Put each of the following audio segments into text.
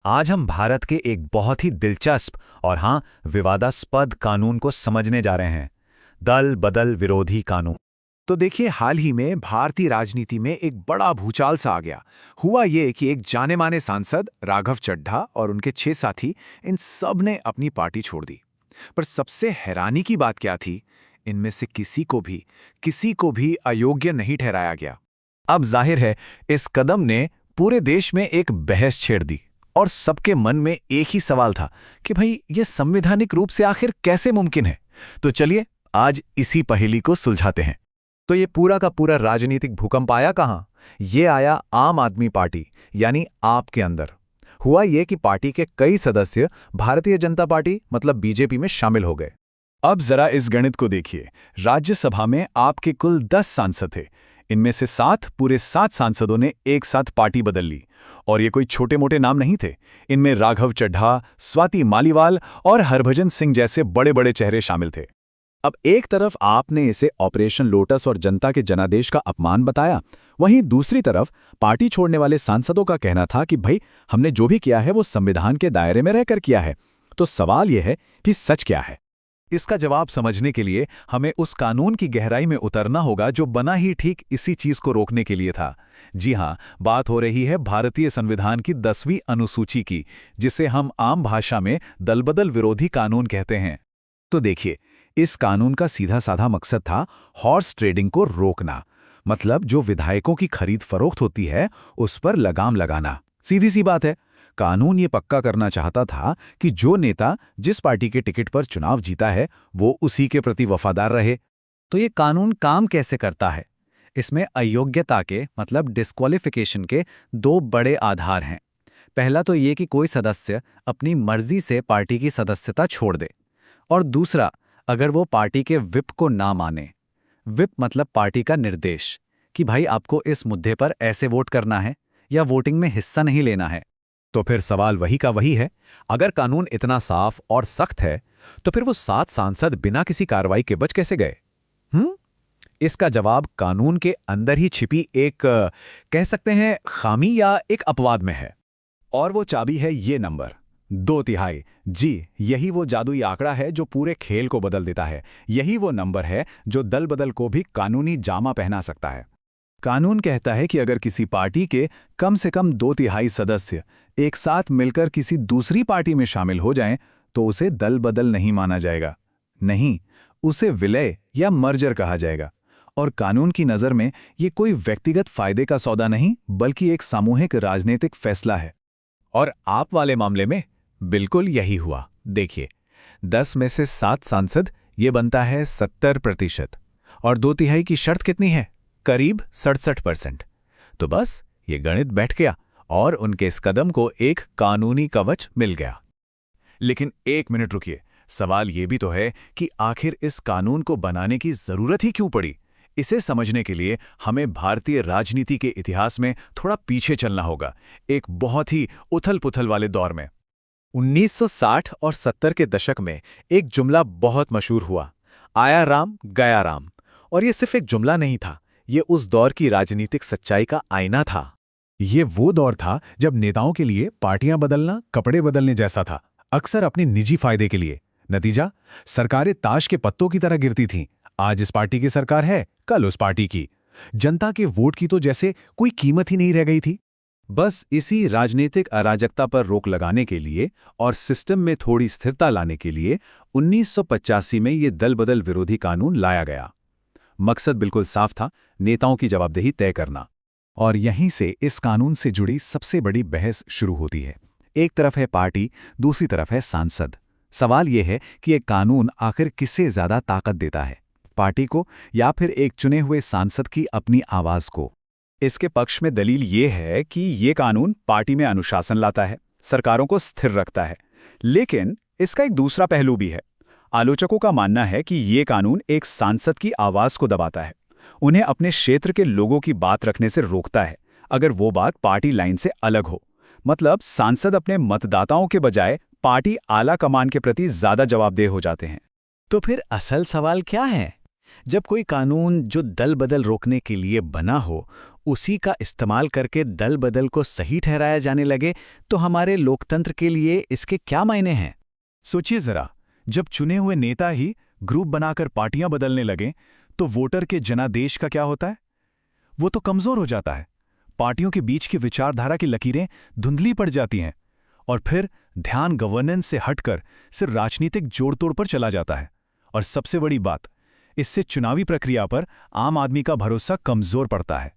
आज हम भारत के एक बहुत ही दिलचस्प और हाँ विवादास्पद कानून को समझने जा रहे हैं। दल बदल विरोधी कानून। तो देखिए, हाल ही में भारतीय राजनीति में एक बड़ा भूचाल सा आ गया। हुआ ये कि एक जाने माने सांसद राघव चड्ढा और उनके 6 साथी, इन सब ने अपनी पार्टी छोड़ दी। पर सबसे हैरानी की बात क्या थी? इनमें से किसी को भी अयोग्य नहीं ठहराया गया। अब जाहिर है, इस कदम ने पूरे देश में एक बहस छेड़ दी और सबके मन में एक ही सवाल था कि भाई ये संवैधानिक रूप से आखिर कैसे मुमकिन है। तो चलिए आज इसी पहेली को सुलझाते हैं। तो ये पूरा का पूरा राजनीतिक भूकंप आया कहाँ? ये आया आम आदमी पार्टी यानी आप के अंदर। हुआ ये कि पार्टी के कई सदस्य भारतीय जनता पार्टी मतलब बीजेपी में शामिल हो गए। अब जरा इस गणित को देखिए। राज्यसभा में आपके कुल 10 सांसद थे। इनमें से 7 सांसदों ने एक साथ पार्टी बदल ली। और ये कोई छोटे मोटे नाम नहीं थे। इनमें राघव चड्ढा, स्वाति मालीवाल और हरभजन सिंह जैसे बड़े बड़े चेहरे शामिल थे। अब एक तरफ आपने इसे ऑपरेशन लोटस और जनता के जनादेश का अपमान बताया, वहीं दूसरी तरफ पार्टी छोड़ने वाले सांसदों का कहना था कि भाई हमने जो भी किया है वो संविधान के दायरे में रहकर किया है। तो सवाल यह है कि सच क्या है? इसका जवाब समझने के लिए हमें उस कानून की गहराई में उतरना होगा जो बना ही ठीक इसी चीज को रोकने के लिए था। जी हां, बात हो रही है भारतीय संविधान की 10वीं अनुसूची की, जिसे हम आम भाषा में दलबदल विरोधी कानून कहते हैं। तो देखिए, इस कानून का सीधा साधा मकसद था हॉर्स ट्रेडिंग को रोकना। मतलब जो विधायकों की खरीद फरोख्त होती है उस पर लगाम लगाना। सीधी सी बात है, कानून ये पक्का करना चाहता था कि जो नेता जिस पार्टी के टिकट पर चुनाव जीता है वो उसी के प्रति वफादार रहे। तो ये कानून काम कैसे करता है? इसमें अयोग्यता के मतलब डिस्क्वालिफिकेशन के 2 बड़े आधार हैं। पहला तो ये कि कोई सदस्य अपनी मर्जी से पार्टी की सदस्यता छोड़ दे, और दूसरा अगर वो पार्टी के विप को ना माने। विप मतलब पार्टी का निर्देश कि भाई आपको इस मुद्दे पर ऐसे वोट करना है या वोटिंग में हिस्सा नहीं लेना है। तो फिर सवाल वही का वही है, अगर कानून इतना साफ और सख्त है तो फिर वो 7 सांसद बिना किसी कार्रवाई के बच कैसे गए? इसका जवाब कानून के अंदर ही छिपी एक कह सकते हैं खामी या एक अपवाद में है। और वो चाबी है ये नंबर 2/3। जी, यही वो जादुई आंकड़ा है जो पूरे खेल को बदल देता है। यही वो नंबर है जो दल बदल को भी कानूनी जामा पहना सकता है। कानून कहता है कि अगर किसी पार्टी के कम से कम 2/3 सदस्य एक साथ मिलकर किसी दूसरी पार्टी में शामिल हो जाएं, तो उसे दल बदल नहीं माना जाएगा। नहीं, उसे विलय या मर्जर कहा जाएगा। और कानून की नज़र में ये कोई व्यक्तिगत फायदे का सौदा नहीं, बल्कि एक सामूहिक राजनीतिक फैसला है। और आप वाले मामले में बिल्कुल यही हुआ। देखिए, 10 में से 7 सांसद, ये बनता है 70%। और 2/3 की शर्त कितनी है? करीब 67%। तो बस ये गणित बैठ गया और उनके इस कदम को एक कानूनी कवच मिल गया। लेकिन एक मिनट रुकिए, सवाल ये भी तो है कि आखिर इस कानून को बनाने की जरूरत ही क्यों पड़ी? इसे समझने के लिए हमें भारतीय राजनीति के इतिहास में थोड़ा पीछे चलना होगा, एक बहुत ही उथल-पुथल वाले दौर में। 1960 और 70 के दशक में एक जुमला बहुत मशहूर हुआ, आया राम गया राम। और ये सिर्फ एक जुमला नहीं था, ये उस दौर की राजनीतिक सच्चाई का आईना था। ये वो दौर था जब नेताओं के लिए पार्टियां बदलना कपड़े बदलने जैसा था, अक्सर अपने निजी फायदे के लिए। नतीजा, सरकारें ताश के पत्तों की तरह गिरती थीं। आज इस पार्टी की सरकार है, कल उस पार्टी की। जनता के वोट की तो जैसे कोई कीमत ही नहीं रह गई थी। बस इसी राजनीतिक अराजकता पर रोक लगाने के लिए और सिस्टम में थोड़ी स्थिरता लाने के लिए 1985 में ये दल बदल विरोधी कानून लाया गया। मकसद बिल्कुल साफ था, नेताओं की जवाबदेही तय करना। और यहीं से इस कानून से जुड़ी सबसे बड़ी बहस शुरू होती है। एक तरफ है पार्टी, दूसरी तरफ है सांसद। सवाल यह है कि यह कानून आखिर किसे ज्यादा ताकत देता है, पार्टी को या फिर एक चुने हुए सांसद की अपनी आवाज को? इसके पक्ष में दलील ये है कि ये कानून पार्टी में अनुशासन लाता है, सरकारों को स्थिर रखता है। लेकिन इसका एक दूसरा पहलू भी है। आलोचकों का मानना है कि ये कानून एक सांसद की आवाज को दबाता है, उन्हें अपने क्षेत्र के लोगों की बात रखने से रोकता है, अगर वो बात पार्टी लाइन से अलग हो। मतलब सांसद अपने मतदाताओं के बजाय पार्टी आला कमान के प्रति ज्यादा जवाबदेह हो जाते हैं। तो फिर असल सवाल क्या है? जब कोई कानून जो दल बदल रोकने के लिए बना हो, उसी का इस्तेमाल करके दल बदल को सही ठहराया जाने लगे तो हमारे लोकतंत्र के लिए इसके क्या मायने हैं? सोचिए जरा, जब चुने हुए नेता ही ग्रुप बनाकर पार्टियां बदलने लगे तो वोटर के जनादेश का क्या होता है? वो तो कमजोर हो जाता है। पार्टियों के बीच की विचारधारा की लकीरें धुंधली पड़ जाती हैं और फिर ध्यान गवर्नेंस से हटकर सिर्फ राजनीतिक जोड़तोड़ पर चला जाता है। और सबसे बड़ी बात, इससे चुनावी प्रक्रिया पर आम आदमी का भरोसा कमजोर पड़ता है।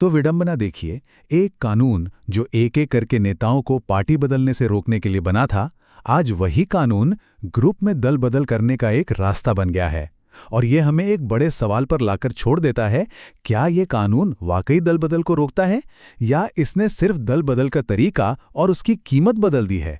तो विडंबना देखिए, एक कानून जो एक एक करके नेताओं को पार्टी बदलने से रोकने के लिए बना था, आज वही कानून ग्रुप में दल बदल करने का एक रास्ता बन गया है। और ये हमें एक बड़े सवाल पर लाकर छोड़ देता है, क्या ये कानून वाकई दल बदल को रोकता है या इसने सिर्फ दल बदल का तरीका और उसकी कीमत बदल दी है?